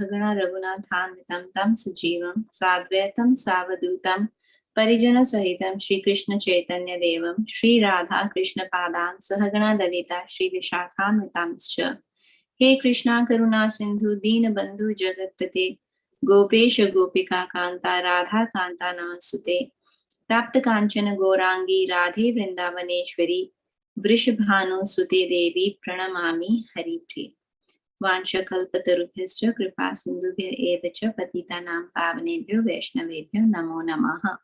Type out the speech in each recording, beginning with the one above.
Sahagana Raghunathanvitam Tam Sajivam Sadvaitam Savadutam Parijana Sahitam Shri Krishna Chaitanya Devam Shri Radha Krishna Padan Sahagana Dalita Shri Vishakhanvitamscha. He Krishna Karuna Sindhu Dina Bandhu Jagatpate Gopesha Gopika Kanta Radha Kanta Namasute Tapta Kanchana Gorangi Radhe Vrindavaneshwari Vrishabhanu Sute Devi Pranamami Haripriya. Vanchakalpatarubhyascha kripa sindhubhya eva cha patitanam pavanebhyo vaishnavebhyo namo namaha.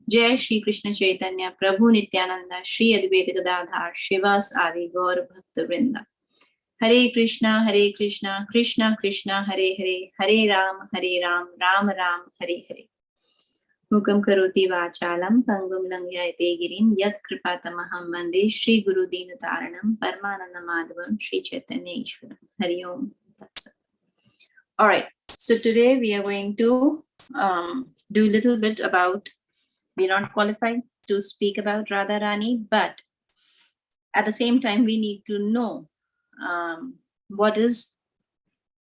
Jai Shri Krishna Chaitanya Prabhu Nityananda Shri Advaita Gadadhar Shivas Adi Gaur Bhakta Vrinda. Hare Krishna Krishna Krishna Hare Hare Hare Ram Ram Ram Hare Hare. Mukam karoti vachalam pangum langyayate girim yat kripatamaham vande Shri Guru Dinataranam Paramananda Madhavam Shri Chaitanya Ishwaram. Hari Om. All right. So today we are going to do a little bit about, we're not qualified to speak about Radharani, but at the same time we need to know what is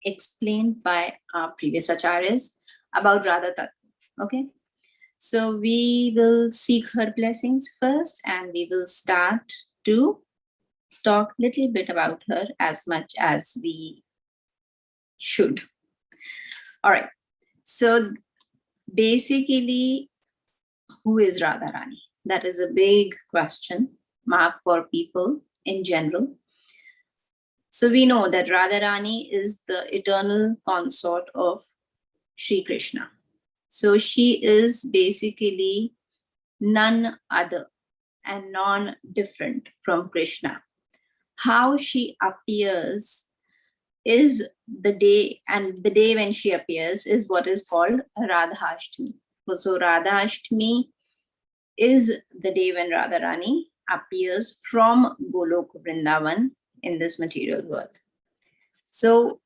explained by our previous acharyas about Radha Tattva. Okay. So we will seek her blessings first, and we will start to talk a little bit about her as much as we should. All right. So basically, who is Radharani? That is a big question mark for people in general. So we know that Radharani is the eternal consort of Sri Krishna. So she is basically none other and non-different from Krishna. How she appears is the day, and the day when she appears is what is called Radhaastami. So Radhaastami is the day when Radharani appears from Golok Vrindavan in this material world. So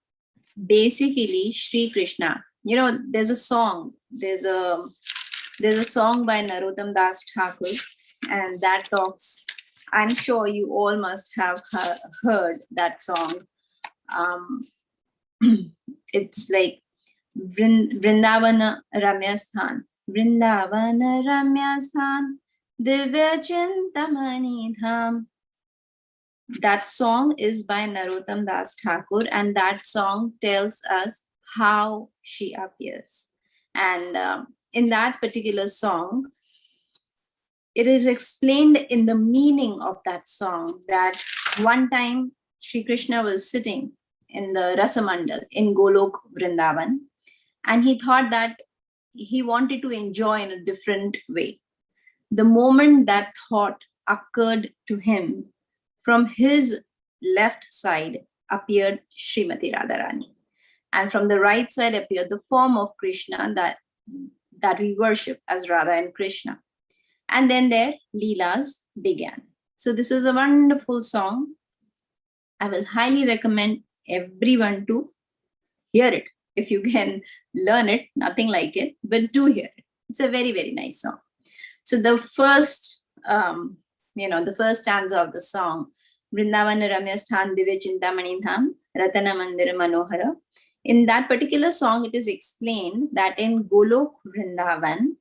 basically, Sri Krishna, you know, there's a song by Narottam Das Thakur, and that talks, I'm sure you all must have heard that song. It's like Vrindavana Ramyasthan, Vrindavana Ramyasthan, Divya Chintamani Dham. That song is by Narottam Das Thakur, and that song tells us how she appears. And in that particular song, it is explained in the meaning of that song that one time Sri Krishna was sitting in the Rasamandal in Golok Vrindavan, and he thought that he wanted to enjoy in a different way. The moment that thought occurred to him, from his left side appeared Srimati Radharani, and from the right side appeared the form of Krishna that we worship as Radha and Krishna. And then their Leelas began. So this is a wonderful song. I will highly recommend everyone to hear it. If you can learn it, nothing like it, but do hear it. It's a very, very nice song. So the first, the first stanza of the song, Vrindavana Ramyasthan Divya Chintamani Dham, Ratana Mandira Manohara. In that particular song, it is explained that in Golok Vrindavan,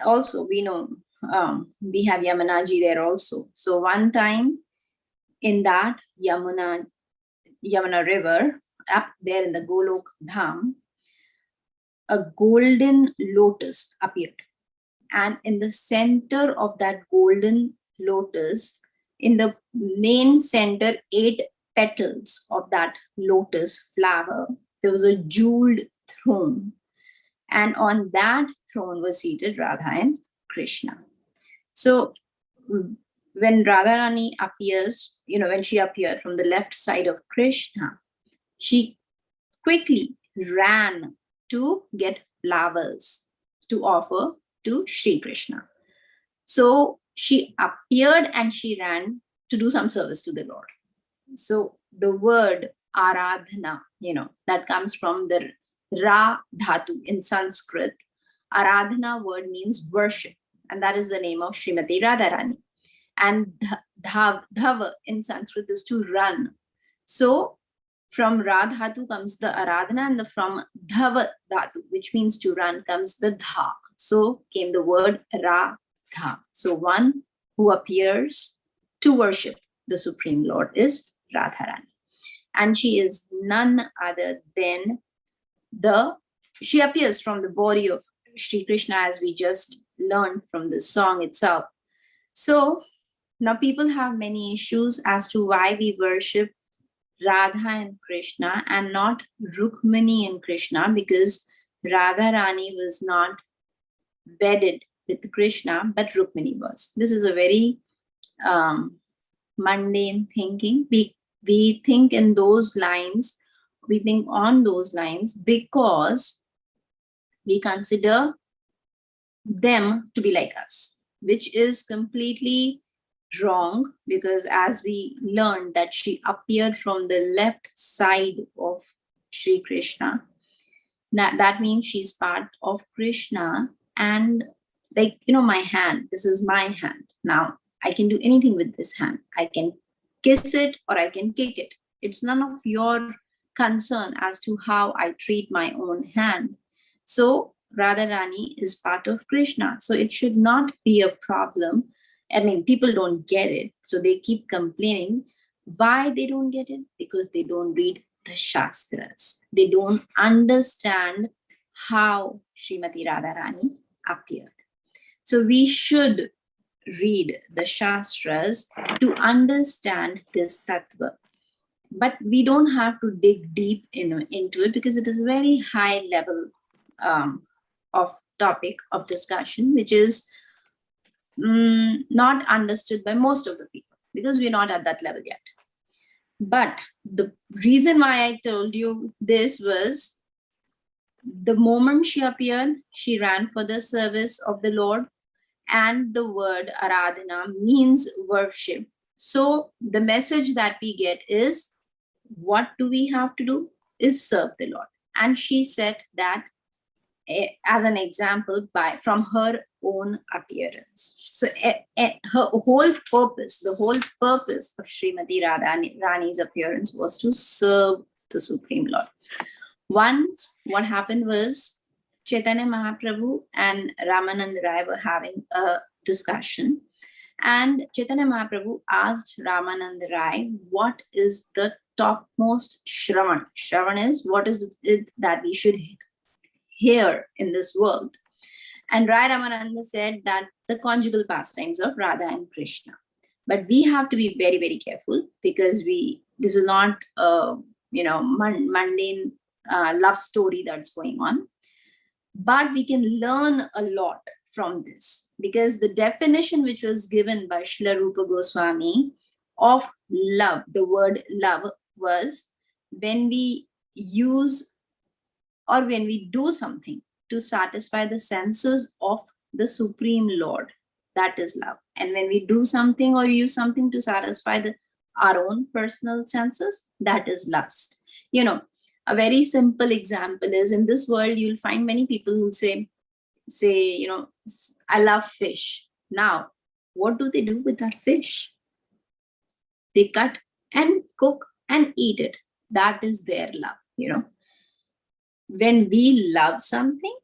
also we know we have Yamunaji there also. So one time in that Yamuna river, up there in the Golok Dham, a golden lotus appeared. And in the center of that golden lotus, in the main center, 8 petals of that lotus flower, there was a jeweled throne. And on that throne was seated Radha and Krishna. So when Radharani appears, when she appeared from the left side of Krishna, she quickly ran to get flowers to offer to Sri Krishna. So she appeared and she ran to do some service to the Lord. So the word Aradhana, that comes from the Ra Dhatu in Sanskrit. Aradhana word means worship, and that is the name of Srimati Radharani. And dhav in Sanskrit is to run. So From Ra Dhatu comes the Aradhana, and from Dhava Dhatu, which means to run, comes the Dha. So came the word Ra Dha. So one who appears to worship the Supreme Lord is Radharani. And she is none other than she appears from the body of Sri Krishna, as we just learned from the song itself. So now people have many issues as to why we worship Radha and Krishna and not Rukmini and Krishna, because Radharani was not wedded with Krishna, but Rukmini was. This is a very mundane thinking. We think in those lines, we think on those lines because we consider them to be like us, which is completely wrong, because as we learned that she appeared from the left side of Sri Krishna, that means she's part of Krishna. And like, my hand, this is my hand. Now I can do anything with this hand. I can kiss it or I can kick it. It's none of your concern as to how I treat my own hand. So Radharani is part of Krishna. So it should not be a problem. I mean, people don't get it. So they keep complaining. Why they don't get it? Because they don't read the Shastras. They don't understand how Srimati Radharani appeared. So we should read the Shastras to understand this tattva. But we don't have to dig deep into it, because it is a very high level of topic of discussion, which is not understood by most of the people, because we're not at that level yet. But the reason why I told you this was, the moment she appeared, she ran for the service of the Lord, and the word Aradhana means worship. So the message that we get is, what do we have to do is serve the Lord. And she said that as an example from her own appearance. So her whole purpose, the whole purpose of Srimati Radharani's appearance was to serve the Supreme Lord. Once what happened was, Chaitanya Mahaprabhu and Ramanand Rai were having a discussion, and Chaitanya Mahaprabhu asked Ramanand Rai, what is the topmost Shravan? Shravan is what is it that we should hear in this world. And Rai Ramananda said that the conjugal pastimes of Radha and Krishna. But we have to be very, very careful, because this is not a mundane love story that's going on. But we can learn a lot from this, because the definition which was given by Srila Rupa Goswami of love, the word love, was when we use or when we do something to satisfy the senses of the Supreme Lord, that is love. And when we do something or use something to satisfy our own personal senses, that is lust. A very simple example is, in this world, you'll find many people who say, I love fish. Now, what do they do with that fish? They cut and cook and eat it. That is their love, When we love something,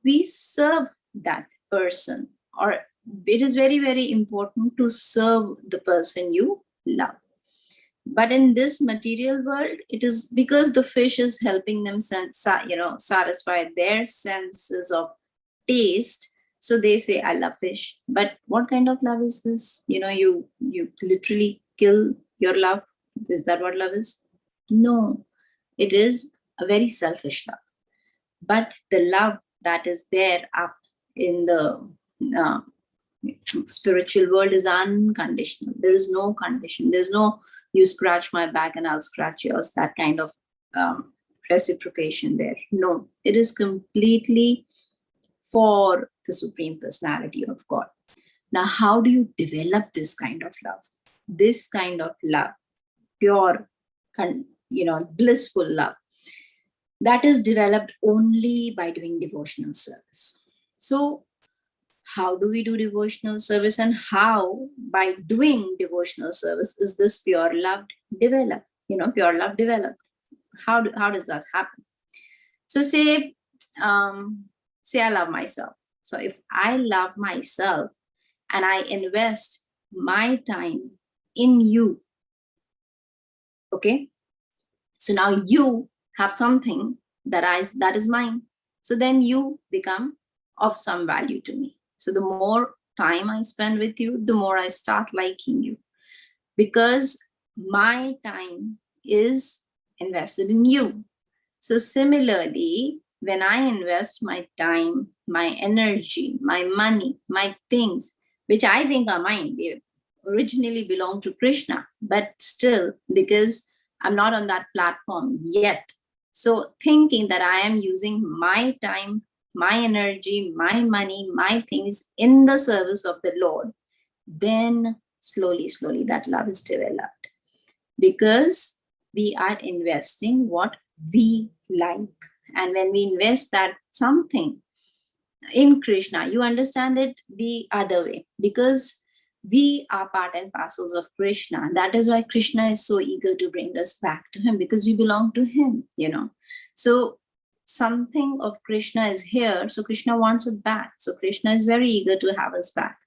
we serve that person, or it is very, very important to serve the person you love. But in this material world, it is because the fish is helping them satisfy their senses of taste. So they say, I love fish. But what kind of love is this? You literally kill your love. Is that what love is? No, it is a very selfish love. But the love that is there up in the spiritual world is unconditional. There is no condition. There's no, you scratch my back and I'll scratch yours, that kind of reciprocation there. No, it is completely for the Supreme Personality of God. Now, how do you develop this kind of love? This kind of love, pure, blissful love, that is developed only by doing devotional service. So how do we do devotional service, and how, by doing devotional service, is this pure love developed? Pure love developed. how does that happen? So say I love myself. So if I love myself and I invest my time in you, okay, so now you have something that is mine. So then you become of some value to me. So the more time I spend with you, the more I start liking you, because my time is invested in you. So similarly, when I invest my time, my energy, my money, my things, which I think are mine, they originally belong to Krishna, but still, because I'm not on that platform yet. So thinking that I am using my time, my energy, my money, my things in the service of the Lord, then slowly, slowly that love is developed, because we are investing what we like. And when we invest that something in Krishna, you understand it the other way, because we are part and parcels of Krishna. That is why Krishna is so eager to bring us back to him, because we belong to him, So something of Krishna is here, so Krishna wants it back. So Krishna is very eager to have us back.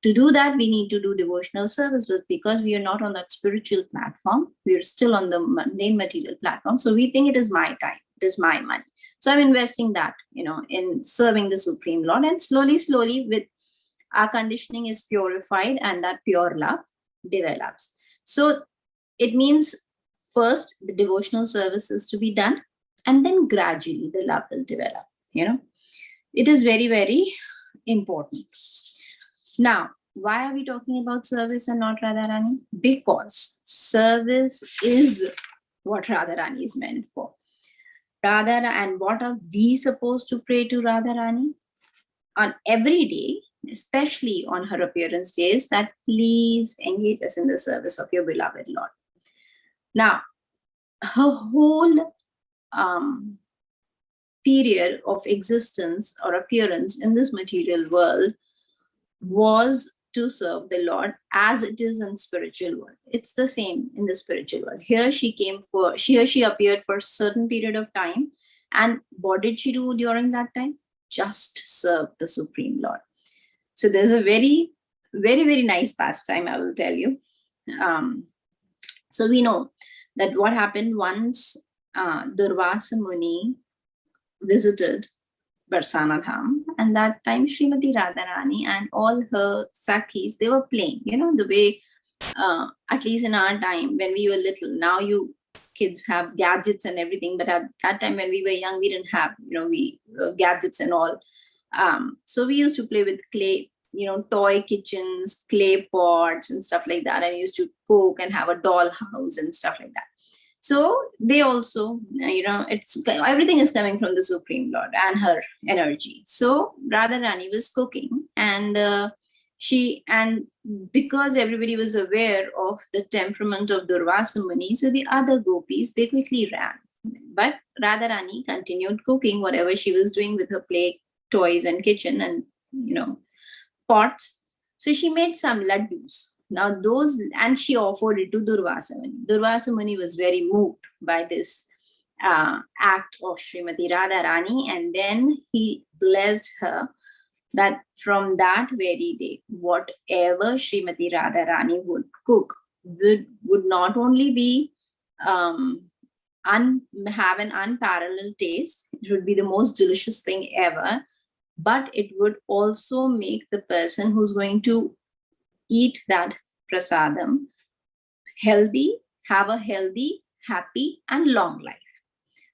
To do that, we need to do devotional service, but because we are not on that spiritual platform, we are still on the mundane material platform. So we think it is my time, it is my money. So I'm investing that, in serving the Supreme Lord, and slowly, slowly, with our conditioning is purified and that pure love develops. So it means first the devotional service is to be done, and then gradually the love will develop. It is very, very important. Now, why are we talking about service and not Radharani? Because service is what Radharani is meant for. And what are we supposed to pray to Radharani? On every day, especially on her appearance days, that please engage us in the service of your beloved Lord. Now, her whole period of existence or appearance in this material world was to serve the Lord, as it is in spiritual world. It's the same in the spiritual world. Here she appeared for a certain period of time. And what did she do during that time? Just serve the Supreme Lord. So there's a very, very, very nice pastime, I will tell you. So we know that what happened once Durvasa Muni visited Barsana Dham, and that time Srimati Radharani and all her Sakhis, they were playing, the way, at least in our time when we were little. Now you kids have gadgets and everything, but at that time when we were young, we didn't have, gadgets and all. So we used to play with clay, toy kitchens, clay pots and stuff like that. And used to cook and have a doll house and stuff like that. So they also, everything is coming from the Supreme Lord and her energy. So Radharani was cooking, and because everybody was aware of the temperament of Durvasa Muni, so the other gopis, they quickly ran. But Radharani continued cooking whatever she was doing with her play toys and kitchen and, pots. So she made some laddus. Now and she offered it to Durvasa Muni. Durvasa Muni was very moved by this act of Srimati Radharani, and then he blessed her that from that very day, whatever Srimati Radharani would cook would not only be have an unparalleled taste, it would be the most delicious thing ever, but it would also make the person who's going to eat that prasadam healthy, have a healthy, happy, and long life.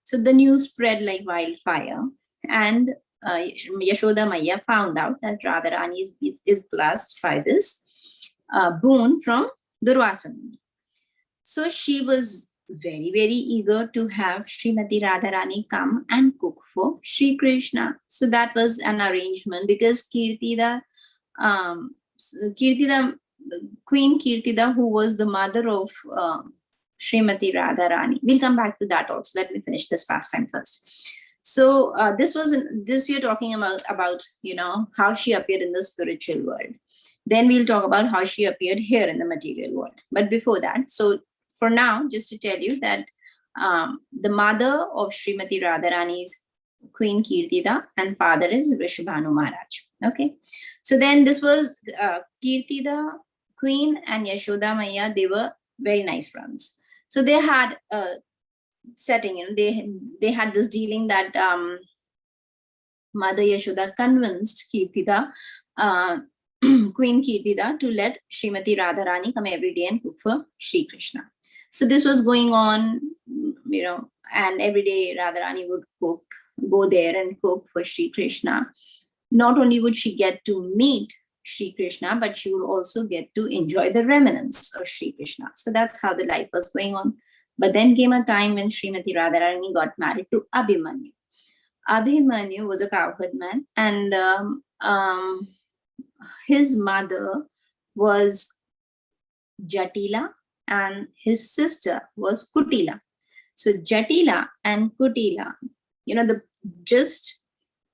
So the news spread like wildfire, and Yashoda Maya found out that Radharani is blessed by this boon from Durvasa Muni. So she was very, very eager to have Srimati Radharani come and cook for Sri Krishna. So that was an arrangement, because Kirtida, Queen Kirtida, who was the mother of Srimati Radharani. We'll come back to that also. Let me finish this pastime first. So this we are talking about how she appeared in the spiritual world. Then we'll talk about how she appeared here in the material world. But before that, so for now, just to tell you that the mother of Srimati Radharani is Queen Kirtida and father is Rishabhanu Maharaj. Okay, so then this was Kirtida Queen and Yashoda Maya. They were very nice friends. So they had a setting, they had this dealing that Mother Yashoda convinced Kirtida, Queen Kirtida, to let Srimati Radharani come every day and cook for Sri Krishna. So this was going on, and every day Radharani would go there and cook for Sri Krishna. Not only would she get to meet Sri Krishna, but she would also get to enjoy the remnants of Sri Krishna. So that's how the life was going on. But then came a time when Srimati Radharani got married to Abhimanyu. Abhimanyu was a cowherd man, and his mother was Jatila and his sister was Kutila. So Jatila and Kutila, just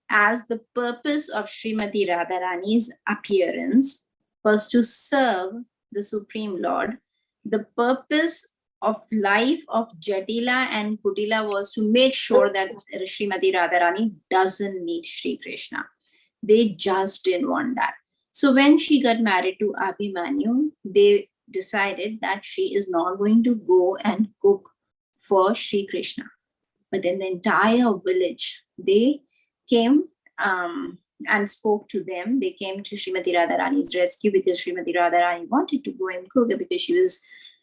as the purpose of Srimati Radharani's appearance was to serve the Supreme Lord, the purpose of life of Jatila and Kutila was to make sure that Srimati Radharani doesn't meet Sri Krishna. They just didn't want that. So when she got married to Abhimanyu, they decided that she is not going to go and cook for Sri Krishna. But then the entire village, they came and spoke to them. They came to Srimati Radharani's rescue because Srimati Radharani wanted to go and cook because she was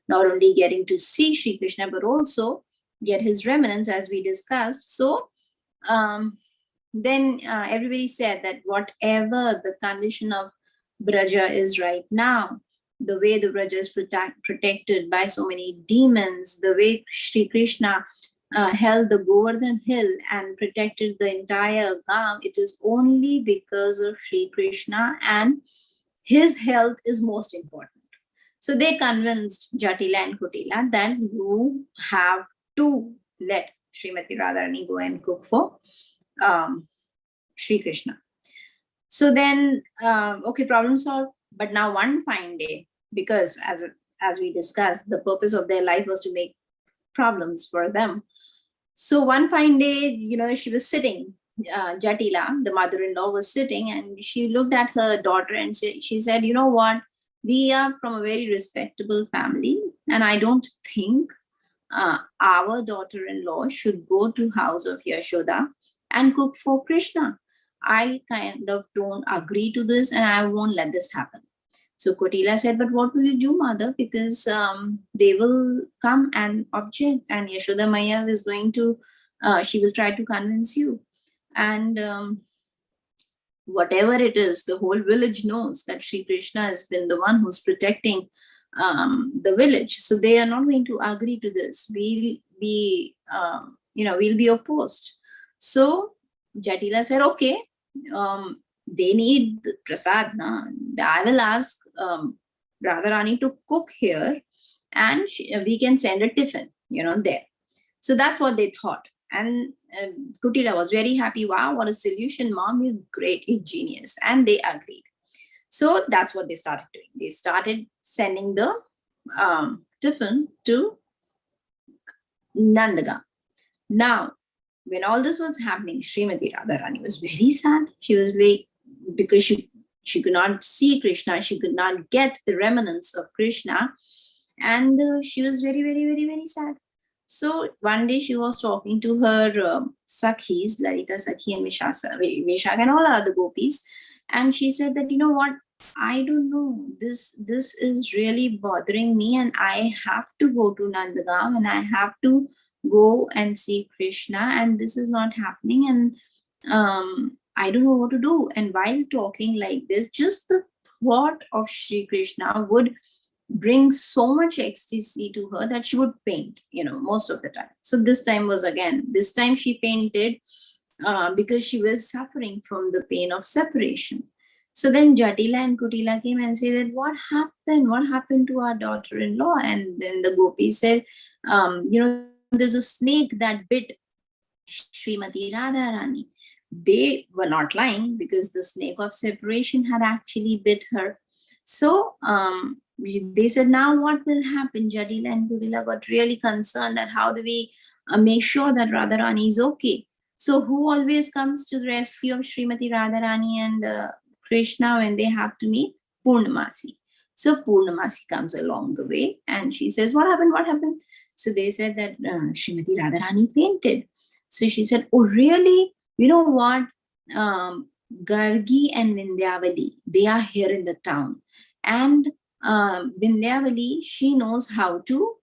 not only getting to see Sri Krishna, but also get his remnants, as we discussed. So then everybody said that whatever the condition of Braja is right now, the way the Braja is protected by so many demons, the way Sri Krishna held the Govardhan hill and protected the entire Gam, it is only because of Sri Krishna, and his health is most important. So they convinced Jatila and Kutila that you have to let Srimati Radharani go and cook for Sri Krishna. So then, okay, problem solved. But now one fine day, because as we discussed, the purpose of their life was to make problems for them. So one fine day, she was sitting, Jatila, the mother-in-law, was sitting, and she looked at her daughter and she said, you know what? We are from a very respectable family, and I don't think our daughter-in-law should go to house of Yashoda and cook for Krishna. I kind of don't agree to this, and I won't let this happen. So Kotila said, but what will you do, mother? Because they will come and object, and Yashoda Maya is going to, she will try to convince you. And whatever it is, the whole village knows that Sri Krishna has been the one who's protecting the village. So they are not going to agree to this. We'll be opposed. So Jatila said, okay, they need prasad. I will ask Radharani to cook here, and we can send a tiffin, there. So that's what they thought. And Kutila was very happy. Wow, what a solution, mom, you're great, you're genius. And they agreed. So that's what they started doing. They started sending the tiffin to Nandagam. Now, when all this was happening, Srimati Radharani was very sad. She was like, because she could not see Krishna, she could not get the remnants of Krishna, and she was very, very, very, very sad. So one day she was talking to her Sakhis, Lalita Sakhi and Vishaka and all other gopis, and she said that, you know what, I don't know, this is really bothering me, and I have to go to Nandagam, and I have to go and see Krishna, and this is not happening, and I don't know what to do. And while talking like this, just the thought of Sri Krishna would bring so much ecstasy to her that she would faint, most of the time. So this time she fainted because she was suffering from the pain of separation. So then Jatila and Kutila came and said that what happened to our daughter-in-law? And then the gopi said, there's a snake that bit Srimati Radharani. They were not lying, because the snake of separation had actually bit her. So they said, now what will happen? Jatila and Kutila got really concerned that how do we make sure that Radharani is okay. So who always comes to the rescue of Srimati Radharani and Krishna when they have to meet? Purnamasi. So Purnamasi comes along the way and she says, what happened? What happened? So they said that Srimati Radharani fainted. So she said, oh, really? You know what? Gargi and Vindyavali, they are here in the town. And Vindyavali, she knows how to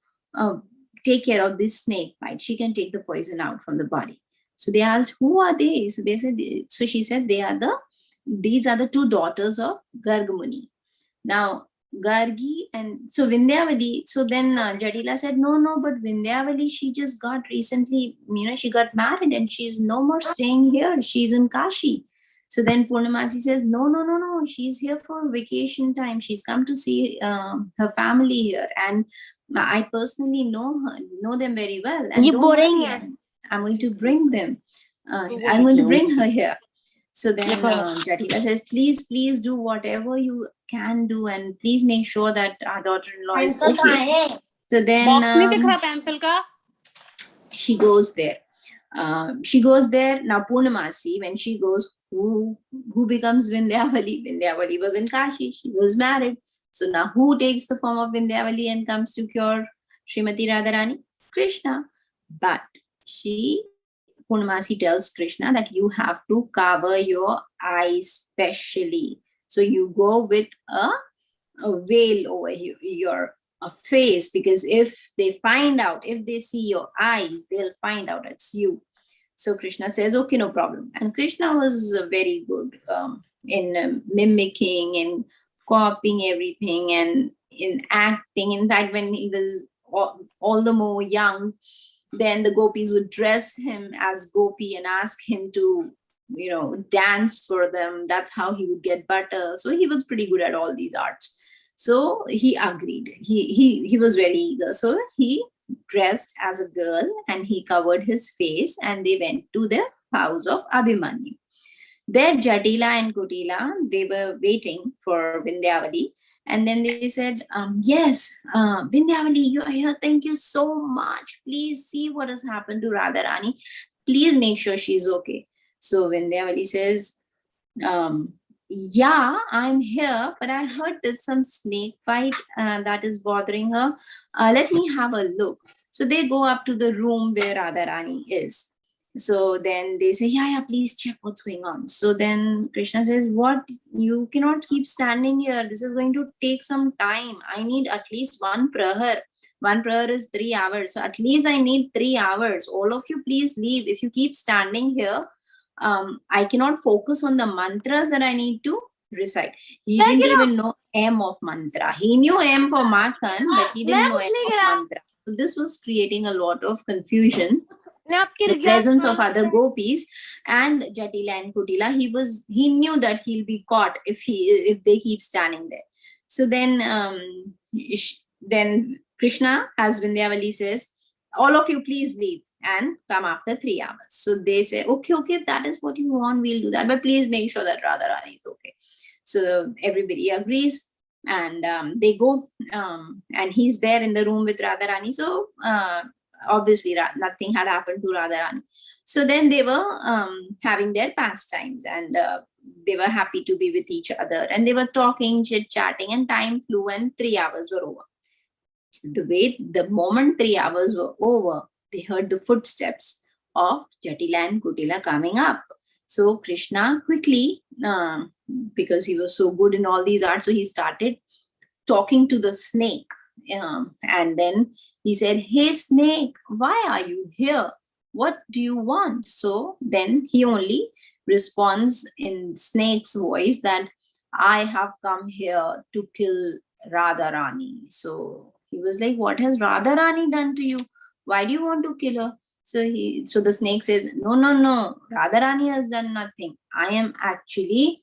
take care of this snake bite. She can take the poison out from the body. So they asked, who are they? So they said, so she said, these are the two daughters of Gargamuni. Now, Gargi and so Vindyavali, so then Jadila said, no, but Vindyavali, she just got recently, she got married and she's no more staying here. She's in Kashi. So then Purnamasi says, no, she's here for vacation time. She's come to see her family here. And I personally know them very well. And don't worry, I'm going to bring them. I'm going to bring her here. So then Jatila says, please do whatever you can do and please make sure that our daughter-in-law is okay. So then she goes there. Now Purnamasi, when she goes, who becomes Vindyavali? Vindyavali was in Kashi. She was married. So now who takes the form of Vindyavali and comes to cure Srimati Radharani? Krishna. But Purnamasi tells Krishna that you have to cover your eyes specially. So you go with a veil over your face, because if they see your eyes, they'll find out it's you. So Krishna says, okay, no problem. And Krishna was very good in mimicking and copying everything and in acting. In fact, when he was all the more young, then the gopis would dress him as gopi and ask him to, dance for them. That's how he would get butter. So he was pretty good at all these arts. So he agreed. He was very eager. So he dressed as a girl and he covered his face and they went to the house of Abhimanyu. There, Jatila and Kutila, they were waiting for Vindyavali. And then they said, yes, Vindyavali, you are here. Thank you so much. Please see what has happened to Radharani. Please make sure she's okay. So Vindyavali says, yeah, I'm here, but I heard there's some snake bite that is bothering her. Let me have a look. So they go up to the room where Radharani is. So then they say, yeah, please check what's going on. So then Krishna says, what? You cannot keep standing here. This is going to take some time. I need at least one prahar. One prahar is 3 hours. So at least I need 3 hours. All of you, please leave. If you keep standing here, I cannot focus on the mantras that I need to recite. He didn't even know M of mantra. He knew M for Makan, but he didn't know M of mantra. So this was creating a lot of confusion. The presence of other gopis and Jatila and Kutila, he knew that he'll be caught if they keep standing there. So then Krishna, as Vindyavali says, all of you please leave and come after 3 hours. So they say, okay, if that is what you want, we'll do that. But please make sure that Radharani is okay. So everybody agrees and they go and he's there in the room with Radharani. So obviously nothing had happened to Radharani. So then they were having their pastimes and they were happy to be with each other and they were talking, chit-chatting, and time flew and 3 hours were over. The moment 3 hours were over, they heard the footsteps of Jatila and Kutila coming up. So Krishna quickly, because he was so good in all these arts, so he started talking to the snake. And then he said, hey snake, why are you here? What do you want? So then he only responds in snake's voice that I have come here to kill Radharani. So he was like, what has Radharani done to you? Why do you want to kill her? So the snake says, no, Radharani has done nothing. I am actually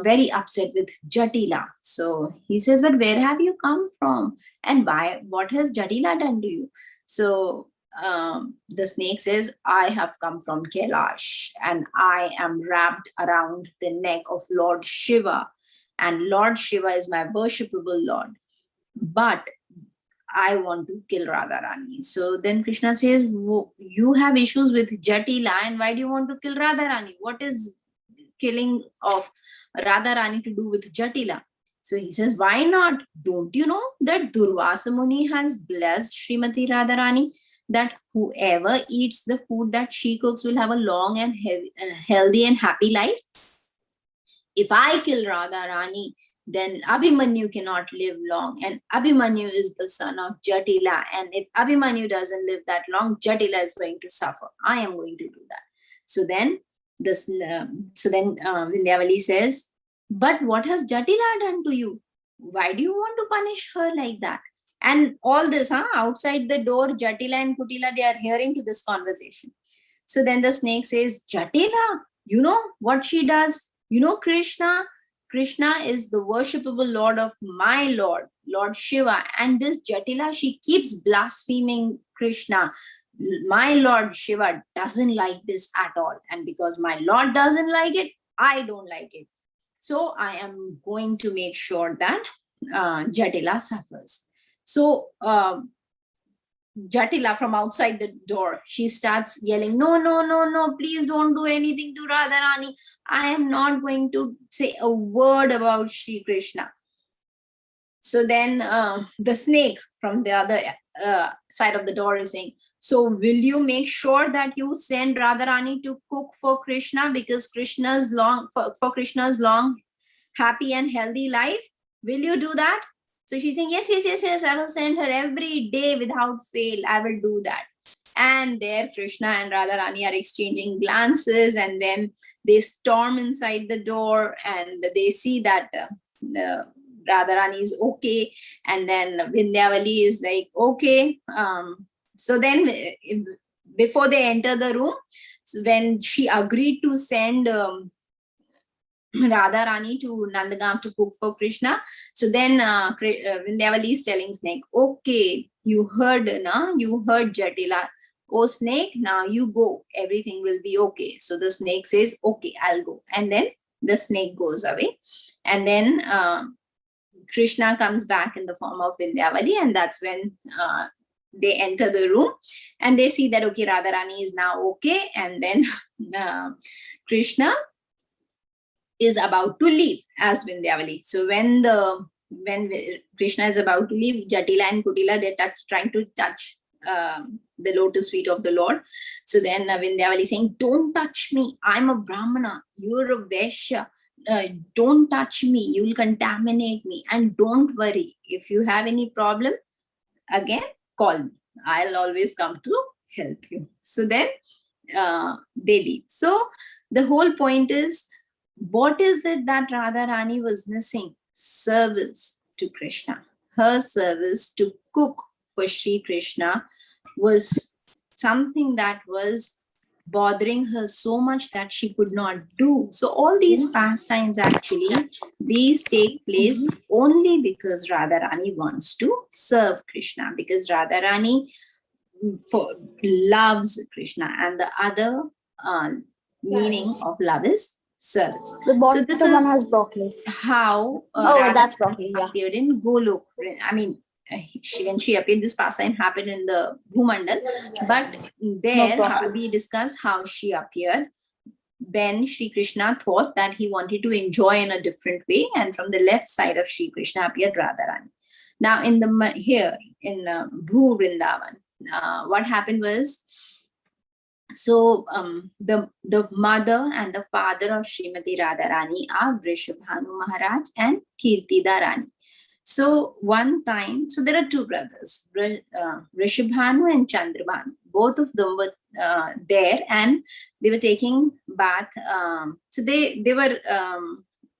very upset with Jatila. So he says, but where have you come from? And what has Jatila done to you? So the snake says, I have come from Kailash and I am wrapped around the neck of Lord Shiva. And Lord Shiva is my worshipable Lord. But I want to kill Radharani. So then Krishna says, you have issues with Jatila, and why do you want to kill Radharani? What is killing of Radharani to do with Jatila? So he says, why not? Don't you know that Durvasa Muni has blessed Srimati Radharani that whoever eats the food that she cooks will have a long and healthy and happy life? If I kill Radharani, then Abhimanyu cannot live long. And Abhimanyu is the son of Jatila. And if Abhimanyu doesn't live that long, Jatila is going to suffer. I am going to do that. So then Vindhyavali says, but what has Jatila done to you? Why do you want to punish her like that? And all this, outside the door, Jatila and Kutila, they are hearing to this conversation. So then the snake says, Jatila, you know what she does? You know Krishna? Krishna is the worshipable Lord of my Lord, Lord Shiva. And this Jatila, she keeps blaspheming Krishna. My Lord Shiva doesn't like this at all. And because my Lord doesn't like it, I don't like it. So I am going to make sure that Jatila suffers. So Jatila from outside the door, she starts yelling, no, no, no, no, please don't do anything to Radharani. I am not going to say a word about Shri Krishna. So then the snake from the other side of the door is saying, so will you make sure that you send Radharani to cook for Krishna, because Krishna's long, for Krishna's long, happy and healthy life? Will you do that? So she's saying, yes, yes, yes, yes, I will send her every day without fail. I will do that. And there Krishna and Radharani are exchanging glances, and then they storm inside the door and they see that Radharani is okay. And then Vindhyavali is like, okay. So then before they enter the room, when she agreed to send Radharani to Nandagam to cook for Krishna. So then Vindhyavali is telling snake, okay, you heard Jatila. Oh snake, now you go. Everything will be okay. So the snake says, okay, I'll go. And then the snake goes away. And then Krishna comes back in the form of Vindhyavali. And that's when they enter the room and they see that, okay, Radharani is now okay. And then Krishna is about to leave as Vindhyavali. So when Krishna is about to leave, Jatila and Kutila, they're trying to touch the lotus feet of the Lord. So then Vindhyavali saying, don't touch me. I'm a Brahmana. You're a Vaishya. Don't touch me. You will contaminate me. And don't worry. If you have any problem, again, call me. I'll always come to help you. So then they leave. So the whole point is, what is it that Radharani was missing? Service to Krishna. Her service to cook for Sri Krishna was something that was bothering her so much that she could not do. So all these pastimes actually, these take place only because Radharani wants to serve Krishna, because Radharani loves Krishna, and the other meaning of love is service. The bottom so this one is has broccoli. how That's broccoli. Yeah. appeared in Golok. I mean, when she appeared, this pastime happened in the Bhumandal, but there we discussed how she appeared when Sri Krishna thought that he wanted to enjoy in a different way, and from the left side of Sri Krishna appeared Radharani. Now in Bhu Vrindavan, what happened was, so the mother and the father of Srimati Radharani are Vrishabhanu Maharaj and Kirtida Rani. So one time, so there are two brothers, Vrishabhanu and Chandrabhanu. Both of them were there, and they were taking bath. So they were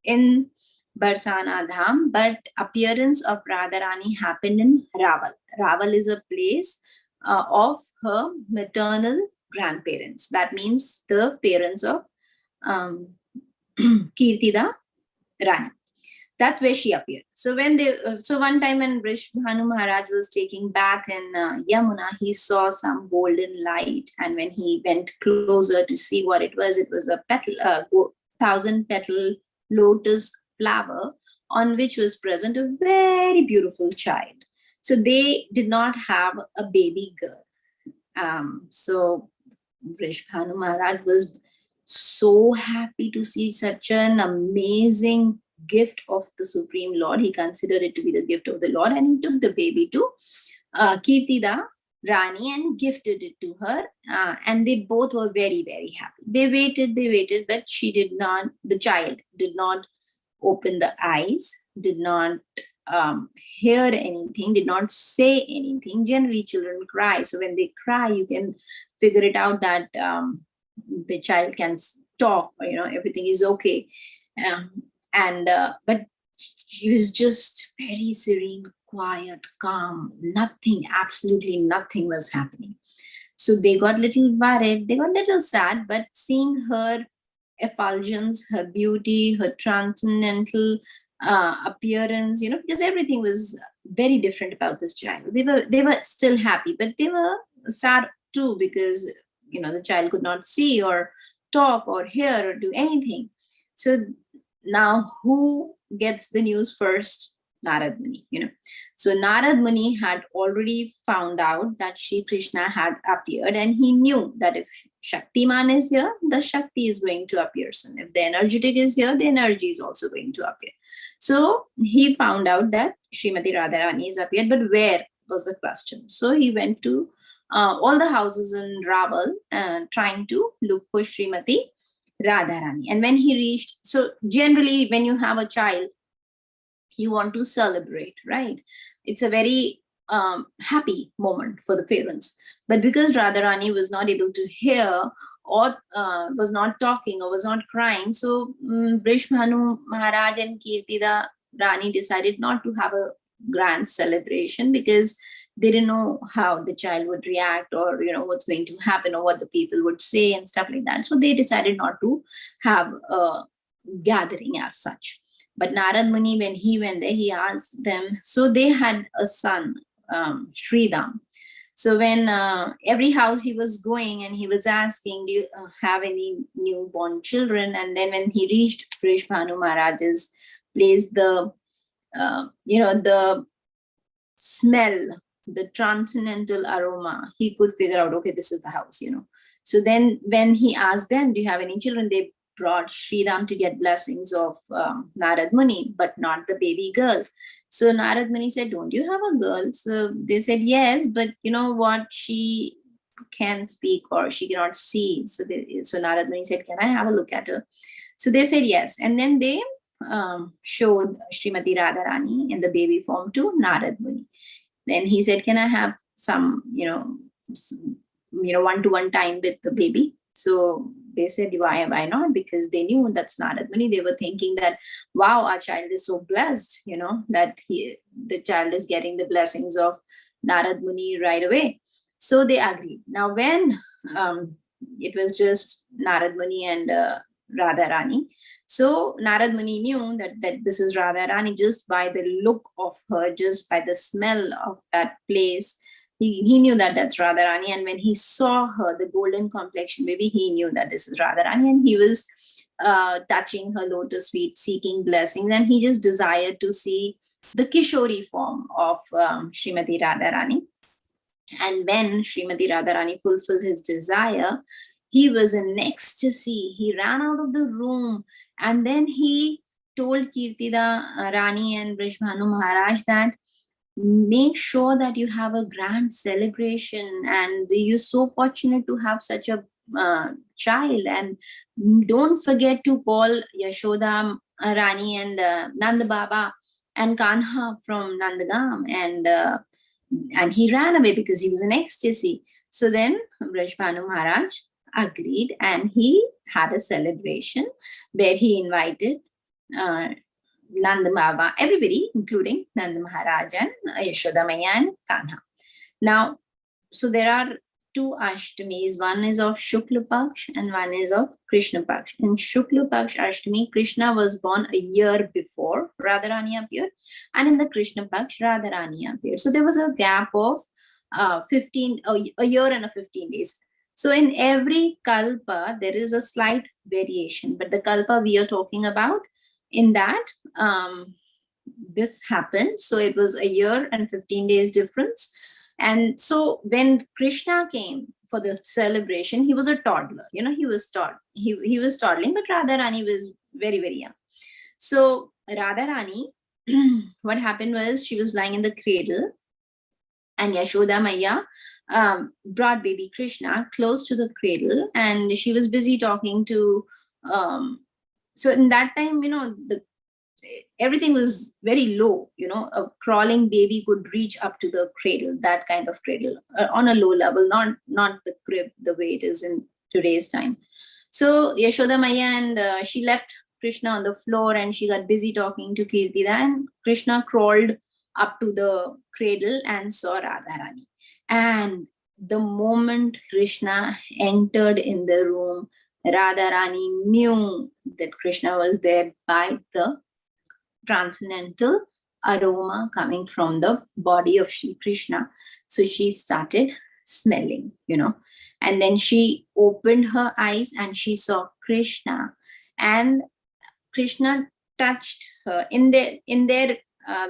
in Barsana Dham, but appearance of Radharani happened in Raval. Raval is a place of her maternal grandparents. That means the parents of Kirtida Rani. That's where she appeared. So when one time when Vrishabhanu Maharaj was taking bath in Yamuna, he saw some golden light, and when he went closer to see what it was a 1,000-petal lotus flower on which was present a very beautiful child. So they did not have a baby girl. So Vrishbhanu Maharaj was so happy to see such an amazing gift of the Supreme Lord. He considered it to be the gift of the Lord, and he took the baby to Kirtida Rani and gifted it to her. And they both were very, very happy. They waited, but the child did not open the eyes, did not hear anything, did not say anything. Generally, children cry. So when they cry, you can figure it out that the child can talk, or everything is okay. But she was just very serene, quiet, calm. Nothing, absolutely nothing was happening. So they got little worried. They got little sad. But seeing her effulgence, her beauty, her transcendental appearance, because everything was very different about this child. They were still happy, but they were sad too, because the child could not see or talk or hear or do anything. So now who gets the news first? Narad Muni, So Narad Muni had already found out that Shri Krishna had appeared, and he knew that if Shaktiman is here, the Shakti is going to appear soon. If the energetic is here, the energy is also going to appear. So he found out that Srimati Radharani is appeared, but where was the question? So he went to all the houses in Raval, trying to look for Srimati Radharani. And when he reached, so generally when you have a child, you want to celebrate, right? It's a very happy moment for the parents. But because Radharani was not able to hear, or was not talking, or was not crying, so Vrishbhanu Maharaj and Kirtida Rani decided not to have a grand celebration, because they didn't know how the child would react, or what's going to happen, or what the people would say and stuff like that. So they decided not to have a gathering as such. But Narad Muni, when he went there, he asked them. So they had a son, Sridham. So when every house he was going, and he was asking, do you have any newborn children? And then when he reached Vrishbhanu Maharaj's place, the smell, the transcendental aroma, he could figure out, okay, this is the house, So then when he asked them, do you have any children? They brought Sridham to get blessings of Narad Muni, but not the baby girl. So Narad Muni said, don't you have a girl? So they said, yes, but you know what? She can speak, or she cannot see. So Narad Muni said, can I have a look at her? So they said yes. And then they showed Srimati Radharani in the baby form to Narad Muni. Then he said, can I have some, one-to-one time with the baby? So they said, why not? Because they knew that's Narad Muni. They were thinking that, wow, our child is so blessed, that the child is getting the blessings of Narad Muni right away. So they agreed. Now, when it was just Narad Muni and Radharani, so Narad Muni knew that this is Radharani just by the look of her, just by the smell of that place. He knew that that's Radharani. And when he saw her, the golden complexion baby, he knew that this is Radharani. And he was touching her lotus feet, seeking blessings. And he just desired to see the Kishori form of Srimati Radharani. And when Srimati Radharani fulfilled his desire, he was in ecstasy. He ran out of the room. And then he told Kirtida Rani and Vrishbhanu Maharaj that make sure that you have a grand celebration, and you're so fortunate to have such a child, and don't forget to call Yashoda Rani and Nanda Baba and Kanha from Nandagam. And he ran away because he was in ecstasy. So then Vrishbhanu Maharaj agreed, and he had a celebration where he invited Nanda Baba, everybody, including Nanda Maharaj and Yashoda Maya and Kanha. Now, so there are two Ashtamis. One is of Shukla Paksh and one is of Krishna Paksh. In Shukla Paksh Ashtami, Krishna was born a year before Radharani appeared, and in the Krishna Paksh, Radharani appeared. So there was a gap of a year and 15 days. So in every kalpa, there is a slight variation, but the kalpa we are talking about, in that this happened. So it was a year and 15 days difference. And so when Krishna came for the celebration, he was a toddler. He was he was toddling, but Radharani was very, very young. So Radharani, what happened was she was lying in the cradle, and Yashoda Maya brought baby Krishna close to the cradle, and she was busy talking to. So in that time, everything was very low. A crawling baby could reach up to the cradle, that kind of cradle, on a low level, not the crib the way it is in today's time. So Yashoda Maya and she left Krishna on the floor, and she got busy talking to Kirtida, and Krishna crawled up to the cradle and saw Radharani. And the moment Krishna entered in the room, Radharani knew that Krishna was there by the transcendental aroma coming from the body of Shri Krishna. So she started smelling, and then she opened her eyes and she saw Krishna, and Krishna touched her. In their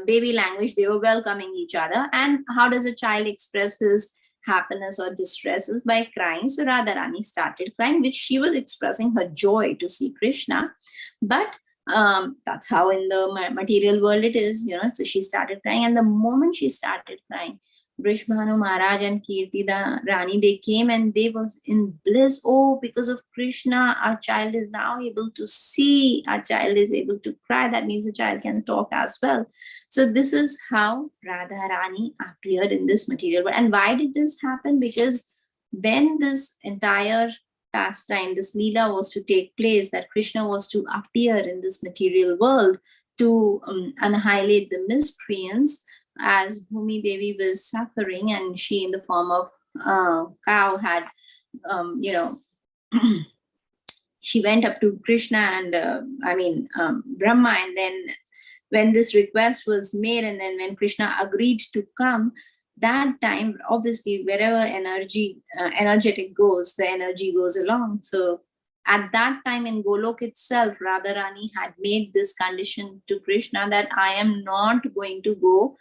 baby language, they were welcoming each other. And how does a child express his happiness or distresses? By crying. So Radharani started crying, which she was expressing her joy to see Krishna. But that's how in the material world it is, So she started crying, and the moment she started crying, Vrishbhanu Maharaj and Kirtida Rani, they came and they was in bliss. Oh, because of Krishna, our child is now able to see, our child is able to cry. That means the child can talk as well. So this is how Radharani appeared in this material world. And why did this happen? Because when this entire pastime, this Leela was to take place, that Krishna was to appear in this material world to annihilate the miscreants, as Bhumi Devi was suffering, and she in the form of cow had, she went up to Krishna and Brahma, and then when this request was made, and then when Krishna agreed to come, that time, obviously, wherever energetic goes, the energy goes along. So at that time in Golok itself, Radharani had made this condition to Krishna that I am not going to go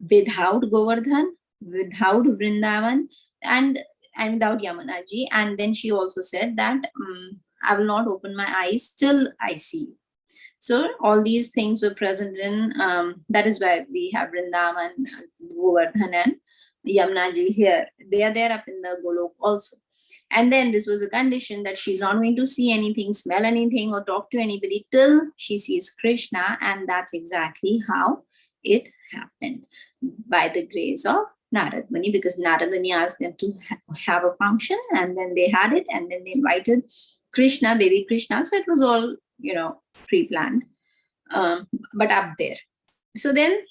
without Govardhan, without Vrindavan, and without Yamunaji. And then she also said that I will not open my eyes till I see you. So all these things were present in, that is why we have Vrindavan, Govardhan, and Yamunaji here. They are there up in the Golok also. And then this was a condition that she's not going to see anything, smell anything, or talk to anybody till she sees Krishna. And that's exactly how it happened, by the grace of Narad Muni, because Narad Muni asked them to have a function, and then they had it, and then they invited Krishna, baby Krishna. So it was all, pre-planned, but up there. So then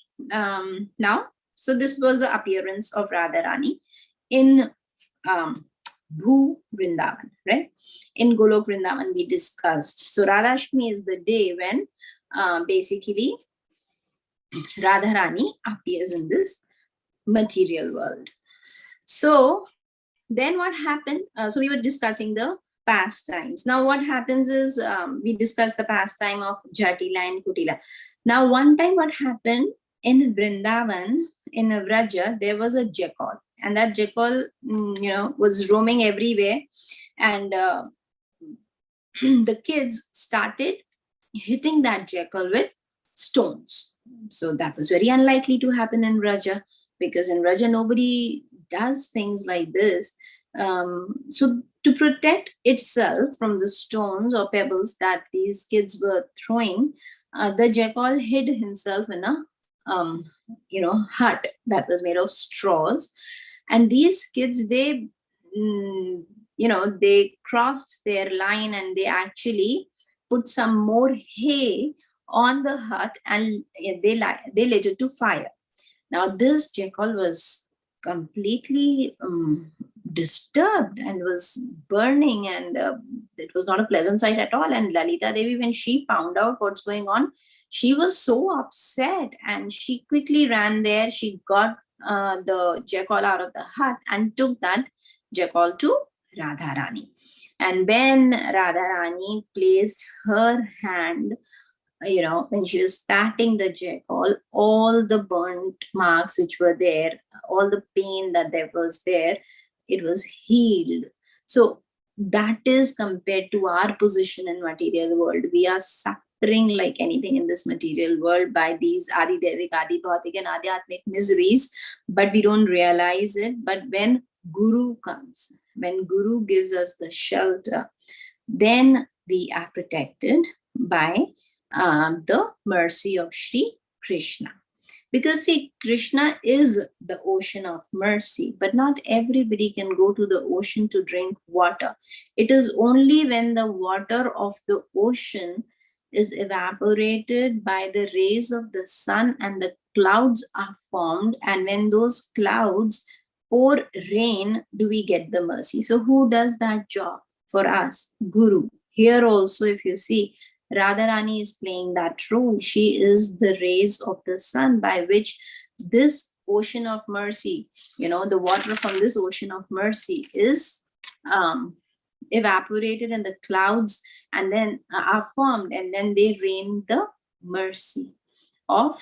now, so this was the appearance of Radharani in Bhu Vrindavan, right? In Golok Vrindavan we discussed. So Radhaastami is the day when basically Radharani appears in this material world. So then what happened? So we were discussing the pastimes. Now what happens is we discussed the pastime of Jatila and Kutila. Now one time what happened in Vrindavan, in Vraja, there was a jackal, and that jackal, was roaming everywhere, and the kids started hitting that jackal with stones. So that was very unlikely to happen in Vraja, because in Vraja nobody does things like this. So to protect itself from the stones or pebbles that these kids were throwing, the jackal hid himself in a hut that was made of straws. And these kids, they crossed their line, and they actually put some more hay on the hut, and they lit it to fire. Now this jackal was completely disturbed and was burning, and it was not a pleasant sight at all. And Lalita Devi, when she found out what's going on, she was so upset, and she quickly ran there. She got the jackal out of the hut and took that jackal to Radharani. And when Radharani placed her hand when she was patting the jet, all the burnt marks which were there, all the pain that there was there, it was healed. So that is compared to our position in material world. We are suffering like anything in this material world by these adi devik, adi bhautik, and adhyatmic miseries, but we don't realize it. But when Guru comes, when Guru gives us the shelter, then we are protected by the mercy of Sri Krishna. Because see, Krishna is the ocean of mercy, but not everybody can go to the ocean to drink water. It is only when the water of the ocean is evaporated by the rays of the sun and the clouds are formed, and when those clouds pour rain, do we get the mercy. So who does that job for us? Guru. Here also, if you see, Radharani is playing that role. She is the rays of the sun by which this ocean of mercy, the water from this ocean of mercy is evaporated in the clouds and then are formed, and then they rain the mercy of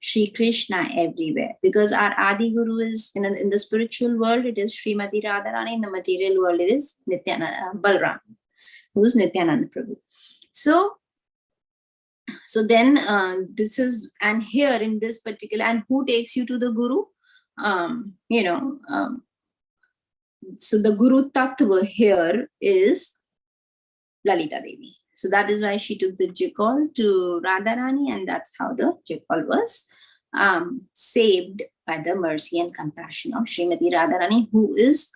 Sri Krishna everywhere. Because our Adi Guru is, in the spiritual world, it is Srimati Radharani. In the material world, it is Nityananda, Balram, who is Nityananda Prabhu. So then this is, and here in this particular, and who takes you to the Guru? So the Guru Tattva here is Lalita Devi. So that is why she took the Jikal to Radharani, and that's how the Jikal was saved by the mercy and compassion of Srimati Radharani, who is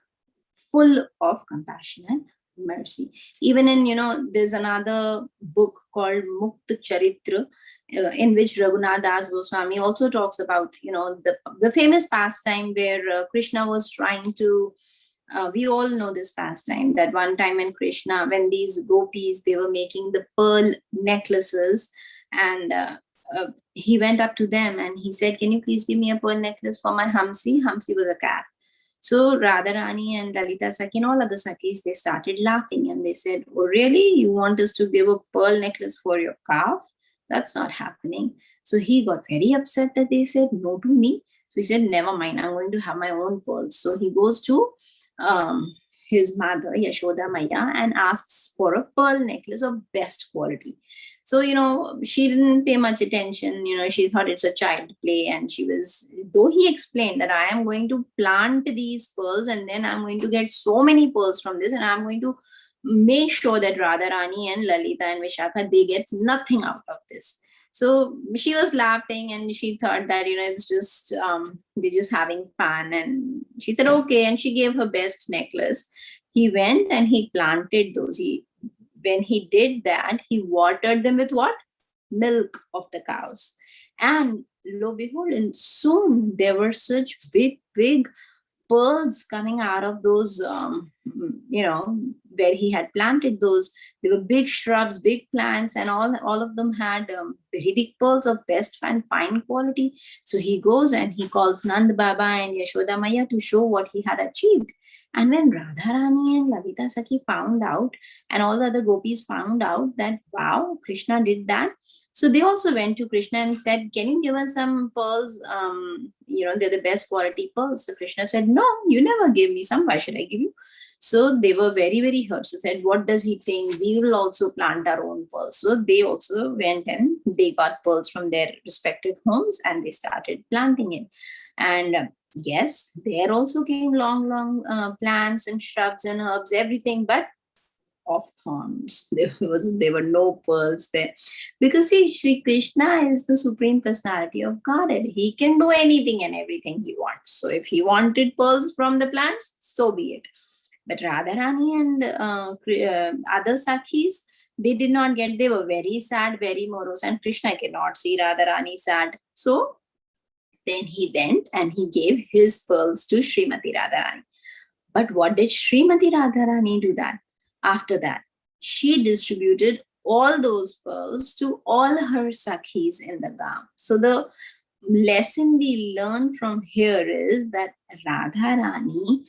full of compassion and mercy. Even in, there's another book called Mukta Charitra, in which Raghunath Das Goswami also talks about, the famous pastime where Krishna was trying to, we all know this pastime, that one time when these gopis, they were making the pearl necklaces, and he went up to them and he said, can you please give me a pearl necklace for my Hamsi? Hamsi was a cat. So Radharani and Lalita Sakhi and all other Sakhis, they started laughing and they said, oh really? You want us to give a pearl necklace for your calf? That's not happening. So he got very upset that they said no to me. So he said, never mind, I'm going to have my own pearls. So he goes to his mother, Yashoda Maya, and asks for a pearl necklace of best quality. So, she didn't pay much attention. She thought it's a child play. And though he explained that I am going to plant these pearls and then I'm going to get so many pearls from this, and I'm going to make sure that Radharani and Lalita and Vishakha, they get nothing out of this. So she was laughing and she thought that, it's just, they're just having fun. And she said, okay. And she gave her best necklace. He went and he planted those. When he did that, he watered them with what? Milk of the cows. And lo behold, and soon there were such big, big pearls coming out of those, where he had planted those. There were big shrubs, big plants, and all of them had very big pearls of best and fine quality. So he goes and he calls Nand Baba and Yashoda Maya to show what he had achieved. And when Radharani and Lalita Sakhi found out, and all the other gopis found out that, wow, Krishna did that. So they also went to Krishna and said, can you give us some pearls? They're the best quality pearls. So Krishna said, no, you never gave me some. Why should I give you? So they were very, very hurt. So said, what does he think? We will also plant our own pearls. So they also went and they got pearls from their respective homes and they started planting it. And yes, there also came long plants and shrubs and herbs, everything, but of thorns. There were no pearls there. Because see, Sri Krishna is the Supreme Personality of Godhead. He can do anything and everything he wants. So if he wanted pearls from the plants, so be it. But Radharani and other Sakhis, they did not get, they were very sad, very morose, and Krishna cannot see Radharani sad. So then he went and he gave his pearls to Srimati Radharani. But what did Srimati Radharani do that? After that, she distributed all those pearls to all her Sakhis in the Gam. So the lesson we learn from here is that Radharani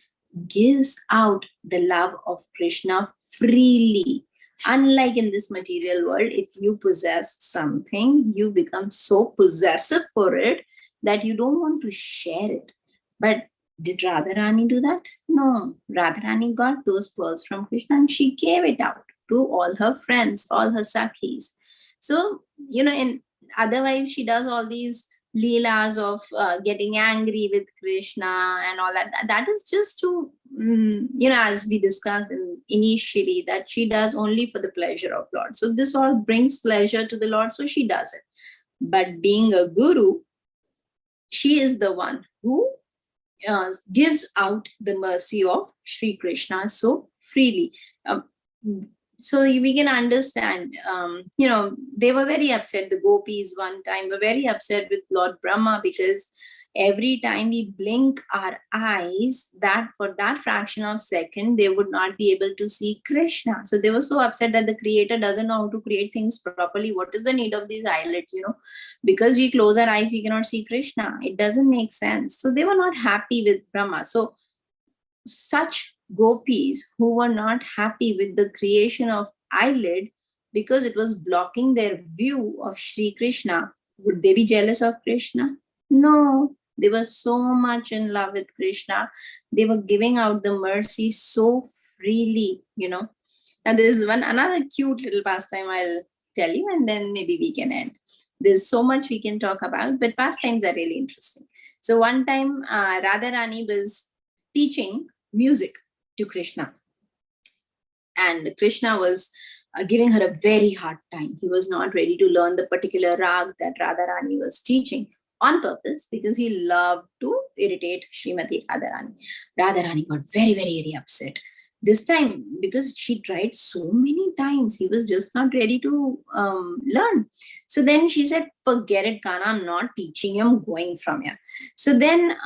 gives out the love of Krishna freely. Unlike in this material world, if you possess something, you become so possessive for it that you don't want to share it. But did Radharani do that? No. Radharani got those pearls from Krishna and she gave it out to all her friends, all her sakhis. So, in otherwise she does all these leelas of getting angry with Krishna and all that. That is just to, as we discussed initially, that she does only for the pleasure of Lord. So this all brings pleasure to the Lord, so she does it. But being a guru, she is the one who gives out the mercy of Sri Krishna so freely. So we can understand, they were very upset. The gopis one time were very upset with Lord Brahma because every time we blink our eyes, that for that fraction of second, they would not be able to see Krishna. So they were so upset that the creator doesn't know how to create things properly. What is the need of these eyelids? Because we close our eyes, we cannot see Krishna. It doesn't make sense. So they were not happy with Brahma. So such gopis who were not happy with the creation of eyelid because it was blocking their view of Sri Krishna, would they be jealous of Krishna? No, they were so much in love with Krishna. They were giving out the mercy so freely, And there is another cute little pastime I'll tell you, and then maybe we can end. There's so much we can talk about, but pastimes are really interesting. So one time, Radharani was teaching music to Krishna. And Krishna was giving her a very hard time. He was not ready to learn the particular rag that Radharani was teaching on purpose because he loved to irritate Srimati Radharani. Radharani got very, very, very upset. This time, because she tried so many times, he was just not ready to learn. So then she said, forget it, Kana, I'm not teaching you, I'm going from here. So then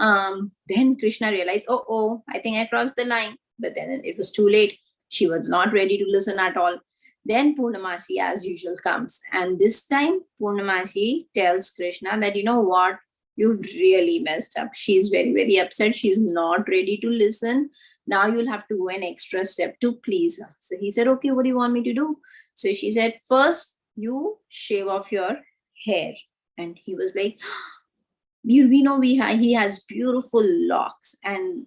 Krishna realized, I think I crossed the line. But then it was too late. She was not ready to listen at all. Then Purnamasi, as usual, comes. And this time, Purnamasi tells Krishna that, you know what, you've really messed up. She's very, very upset. She's not ready to listen. Now you'll have to go an extra step to please her. So he said, okay, what do you want me to do? So she said, first, you shave off your hair. And he was like, we know he has beautiful locks. And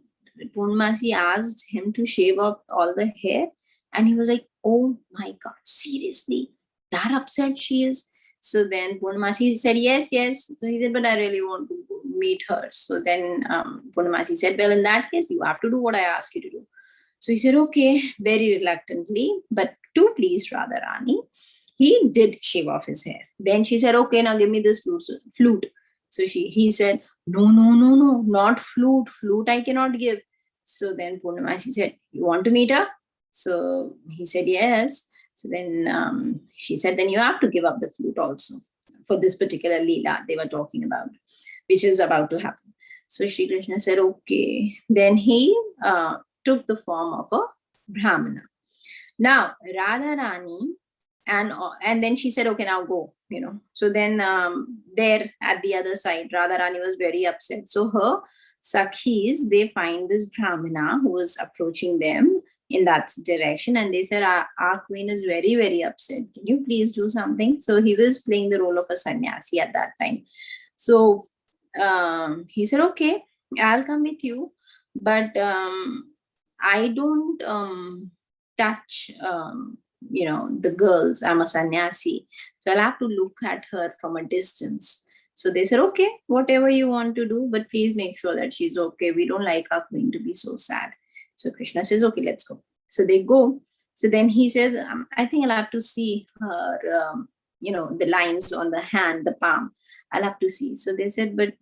Purnamasi asked him to shave off all the hair. And he was like, oh my God, seriously? That upset she is? So then Purnamasi said, yes. So he said, but I really want to meet her. So then Purnamasi said, well, in that case, you have to do what I ask you to do. So he said, okay, very reluctantly, but to please Radharani, he did shave off his hair. Then she said, okay, now give me this flute. So he said, no, not flute. Flute I cannot give. So then Purnamasi said, you want to meet her? So he said, yes. So then she said, then you have to give up the flute also for this particular Leela they were talking about, which is about to happen. So Shri Krishna said, okay. Then he took the form of a Brahmana. Now, Radharani, and then she said, okay, now go, So then there at the other side, Radharani was very upset. So her Sakhis, they find this Brahmana who was approaching them in that direction. And they said, our queen is very, very upset. Can you please do something? So he was playing the role of a sannyasi at that time. So he said, okay, I'll come with you. But I don't touch, the girls. I'm a sannyasi. So I'll have to look at her from a distance. So they said, okay, whatever you want to do, but please make sure that she's okay. We don't like our queen to be so sad. So Krishna says, okay, let's go. So they go. So then he says, I think I'll have to see her, the lines on the hand, the palm. I'll have to see. So they said, but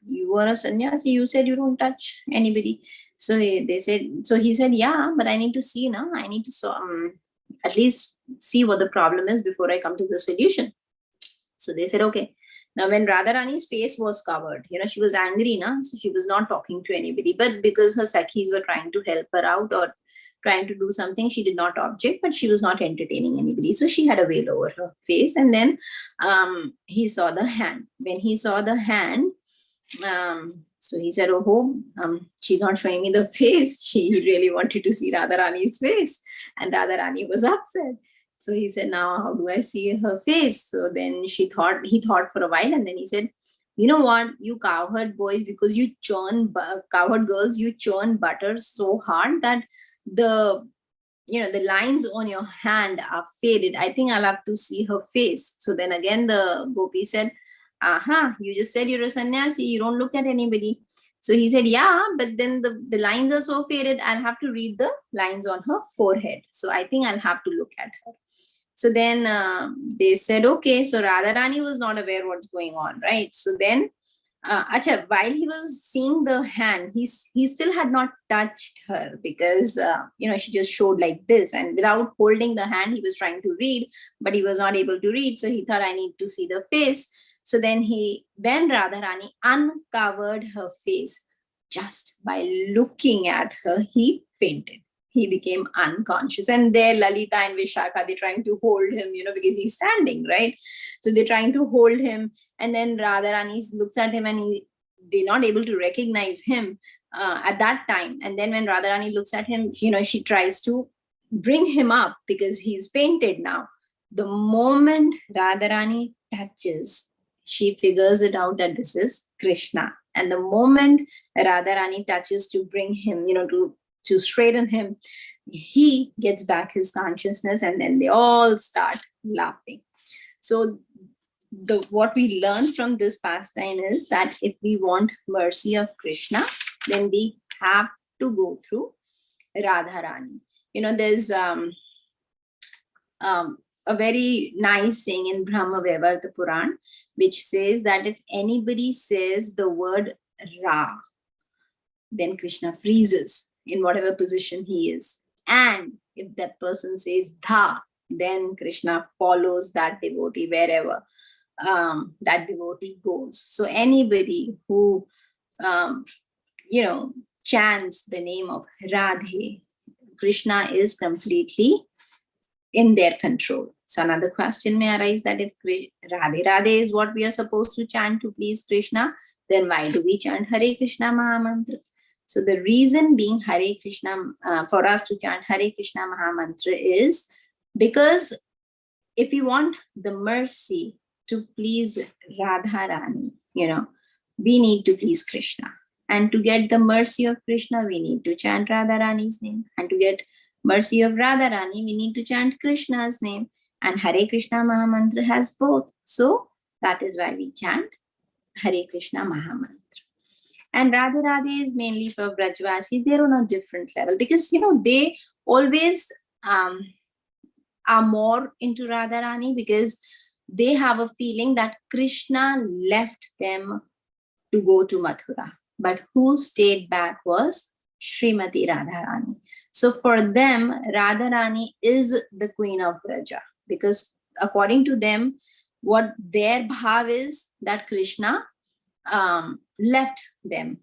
you are a sannyasi. You said you don't touch anybody. So he said, yeah, but I need to see now. I need to at least see what the problem is before I come to the solution. So they said, okay. Now, when Radharani's face was covered, she was angry, so she was not talking to anybody. But because her Sakhis were trying to help her out or trying to do something, she did not object, but she was not entertaining anybody. So she had a veil over her face. And then he saw the hand. When he saw the hand, So he said, oh, she's not showing me the face. She really wanted to see Radharani's face. And Radharani was upset. So he said, now how do I see her face? So then he thought for a while, and then he said, you know what, you cowherd boys, because you cowherd girls, you churn butter so hard that the lines on your hand are faded. I think I'll have to see her face. So then again the gopi said, you just said you're a sannyasi, you don't look at anybody. So he said, yeah, but then the lines are so faded, I'll have to read the lines on her forehead. So I think I'll have to look at her. So then they said, okay. So Radharani was not aware what's going on, right? So then, while he was seeing the hand, he still had not touched her, because, she just showed like this. And without holding the hand, he was trying to read, but he was not able to read. So he thought, I need to see the face. So then when Radharani uncovered her face, just by looking at her, he fainted. He became unconscious. And there Lalita and Vishakha, they're trying to hold him, because he's standing, right? So they're trying to hold him. And then Radharani looks at him, and they're not able to recognize him at that time. And then when Radharani looks at him, she tries to bring him up because he's fainted now. The moment Radharani touches, she figures it out that this is Krishna. And the moment Radharani touches to bring him, to straighten him, he gets back his consciousness, and then they all start laughing. So what we learn from this pastime is that if we want mercy of Krishna, then we have to go through Radharani. There's a very nice saying in Brahma Vaivarta Puran, which says that if anybody says the word Ra, then Krishna freezes in whatever position he is. And if that person says Dha, then Krishna follows that devotee wherever that devotee goes. So anybody who, chants the name of Radhe, Krishna is completely in their control. So another question may arise that if Radhe Radhe is what we are supposed to chant to please Krishna, then why do we chant Hare Krishna Mahamantra? So the reason being Hare Krishna, for us to chant Hare Krishna Mahamantra is because if we want the mercy to please Radharani, we need to please Krishna. And to get the mercy of Krishna, we need to chant Radharani's name. And to get mercy of Radharani, we need to chant Krishna's name. And Hare Krishna Mahamantra has both. So that is why we chant Hare Krishna Mahamantra. And Radhe Radhe is mainly for Brajvasis. They're on a different level because, they always are more into Radharani because they have a feeling that Krishna left them to go to Mathura. But who stayed back was Srimati Radharani. So for them, Radharani is the queen of Braja because according to them, what their bhav is that Krishna left them,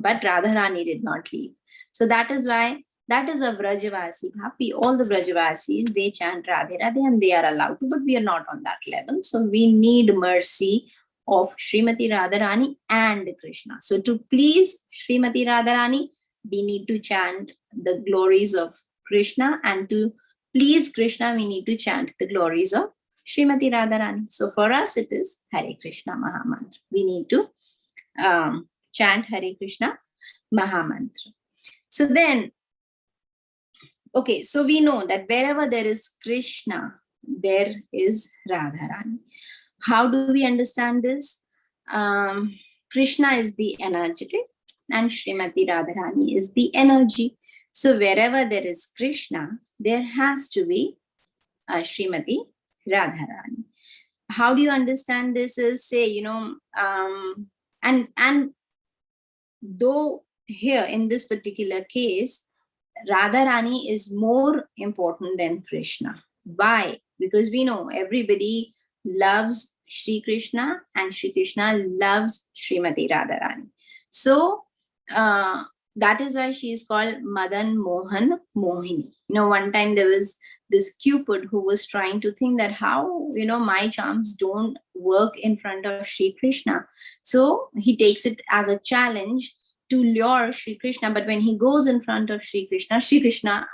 but Radharani did not leave. So that is why, that is a Vrajavasi bhav. All the Vrajavasis, they chant Radhe Radhe and they are allowed to, but we are not on that level. So we need mercy of Srimati Radharani and Krishna. So to please Srimati Radharani, we need to chant the glories of Krishna, and to please Krishna, we need to chant the glories of Srimati Radharani. So for us, it is Hare Krishna Mahamantra. We need to chant Hare Krishna Mahamantra. So then, okay, so we know that wherever there is Krishna, there is Radharani. How do we understand this? Krishna is the energetic and Srimati Radharani is the energy. So wherever there is Krishna, there has to be Srimati Radharani. How do you understand this is, say, and though here in this particular case, Radharani is more important than Krishna. Why? Because we know everybody loves Shri Krishna and Shri Krishna loves Srimati Radharani. So that is why she is called Madan Mohan Mohini. One time there was this Cupid who was trying to think that how, my charms don't work in front of Sri Krishna. So he takes it as a challenge to lure Sri Krishna. But when he goes in front of Sri Krishna,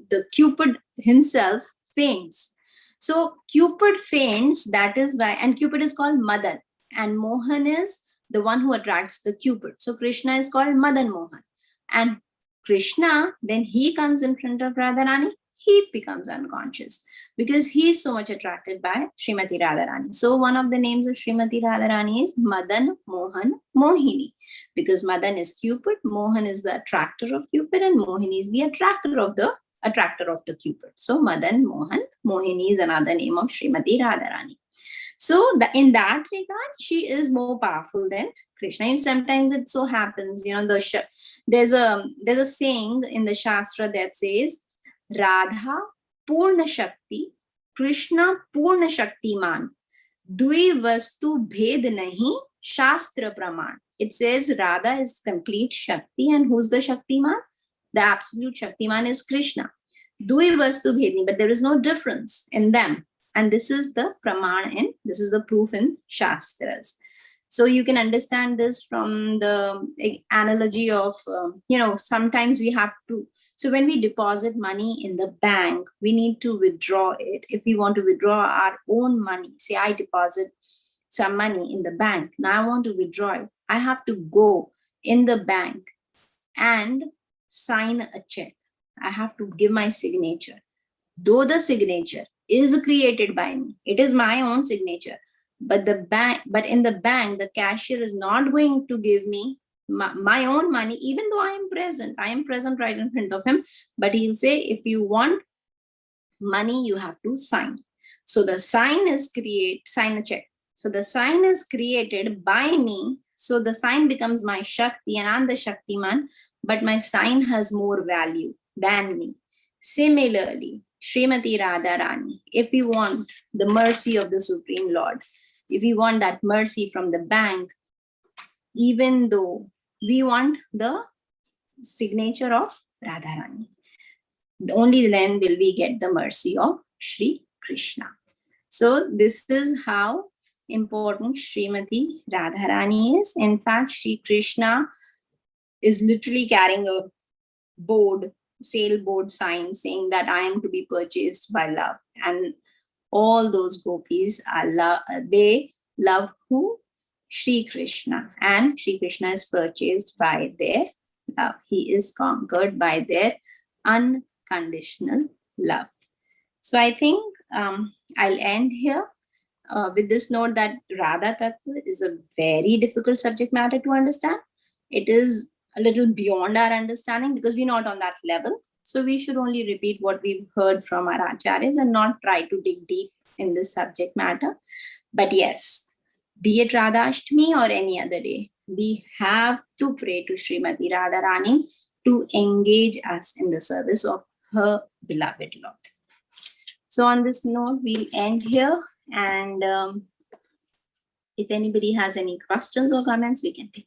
the Cupid himself faints. So Cupid faints, that is why, and Cupid is called Madan, and Mohan is the one who attracts the Cupid. So Krishna is called Madan Mohan. And Krishna, when he comes in front of Radharani, he becomes unconscious because he is so much attracted by Srimati Radharani. So one of the names of Srimati Radharani is Madan Mohan Mohini, because Madan is Cupid, Mohan is the attractor of Cupid, and Mohini is the attractor of the Cupid. So Madan Mohan Mohini is another name of Srimati Radharani. So in that regard, she is more powerful than Krishna. And sometimes it so happens, there's a saying in the Shastra that says, Radha Purna Shakti, Krishna Purna Shaktiman, Dvi Vastu Bhed Nahi, Shastra Praman. It says Radha is complete Shakti, and who's the Shaktiman? The absolute Shaktiman is Krishna. Dvi Vastu Bhed, but there is no difference in them. And this is the praman, and this is the proof in Shastras. So you can understand this from the analogy of, sometimes we have to, so when we deposit money in the bank, we need to withdraw it. If we want to withdraw our own money, say I deposit some money in the bank, now I want to withdraw it, I have to go in the bank and sign a check. I have to give my signature. Though the signature is created by me, it is my own signature, but in the bank, the cashier is not going to give me my own money, even though I am present right in front of him. But he'll say, if you want money, you have to sign. So the sign a check. So the sign is created by me. So the sign becomes my Shakti, and I'm the Shaktiman, but my sign has more value than me. Similarly, Srimati Radharani, if we want the mercy of the Supreme Lord, if we want that mercy from the bank, even though we want the signature of Radharani, only then will we get the mercy of Sri Krishna. So this is how important Srimati Radharani is. In fact, Sri Krishna is literally carrying a sailboard sign saying that I am to be purchased by love. And all those gopis they love who? Sri Krishna. And Sri Krishna is purchased by their love. He is conquered by their unconditional love. So I think I'll end here with this note that Radha Tattva is a very difficult subject matter to understand. It is a little beyond our understanding because we're not on that level. So we should only repeat what we've heard from our acharyas and not try to dig deep in this subject matter. But yes, be it Radhaastami or any other day, we have to pray to Srimati Radharani to engage us in the service of her beloved Lord. So on this note, we'll end here. And if anybody has any questions or comments, we can take.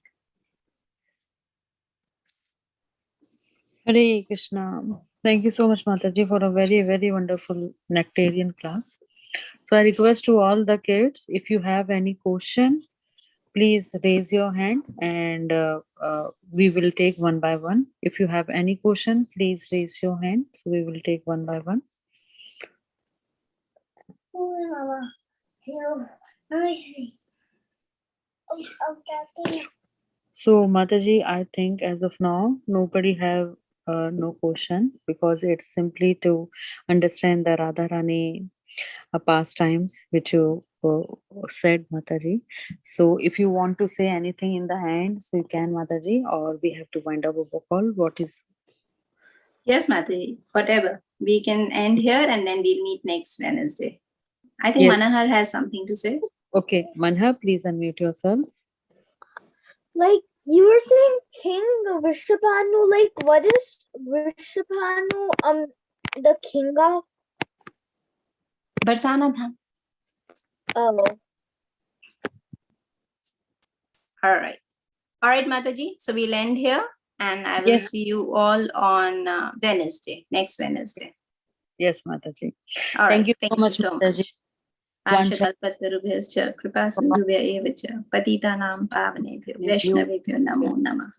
Hare Krishna. Thank you so much, Mataji, for a very, very wonderful nectarian class. So I request to all the kids, if you have any question, please raise your hand and we will take one by one. If you have any question, please raise your hand. So we will take one by one. So Mataji, I think as of now, nobody have no question because it's simply to understand the Radharani pastimes which you said, Mataji. So if you want to say anything in the end, so you can, Mataji, or we have to wind up a call. What is? Yes, Mataji, whatever. We can end here and then we'll meet next Wednesday. I think yes. Manohar has something to say. Okay, Manha, please unmute yourself. Like you were saying King Vrishabhanu, like what is Vrishabhanu the king of? Barsana Dham. Oh. All right, Mataji. So we'll end here and I will see you all on Wednesday, next Wednesday. Yes, Mataji. All Thank right. you Thank so much, you so Mataji. much. One आंशकल्पतरुभ्यश्च कृपासिन्धुभ्य एव च पतितानां पावनेभ्यो वैष्णवेभ्यो नमो नमः।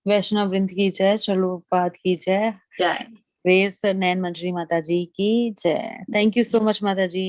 वैष्णव वृंद की जय, चलुपाद की जय, जय। रेस नैन मंजरी माता जी की जय। Thank you so much, Mataji.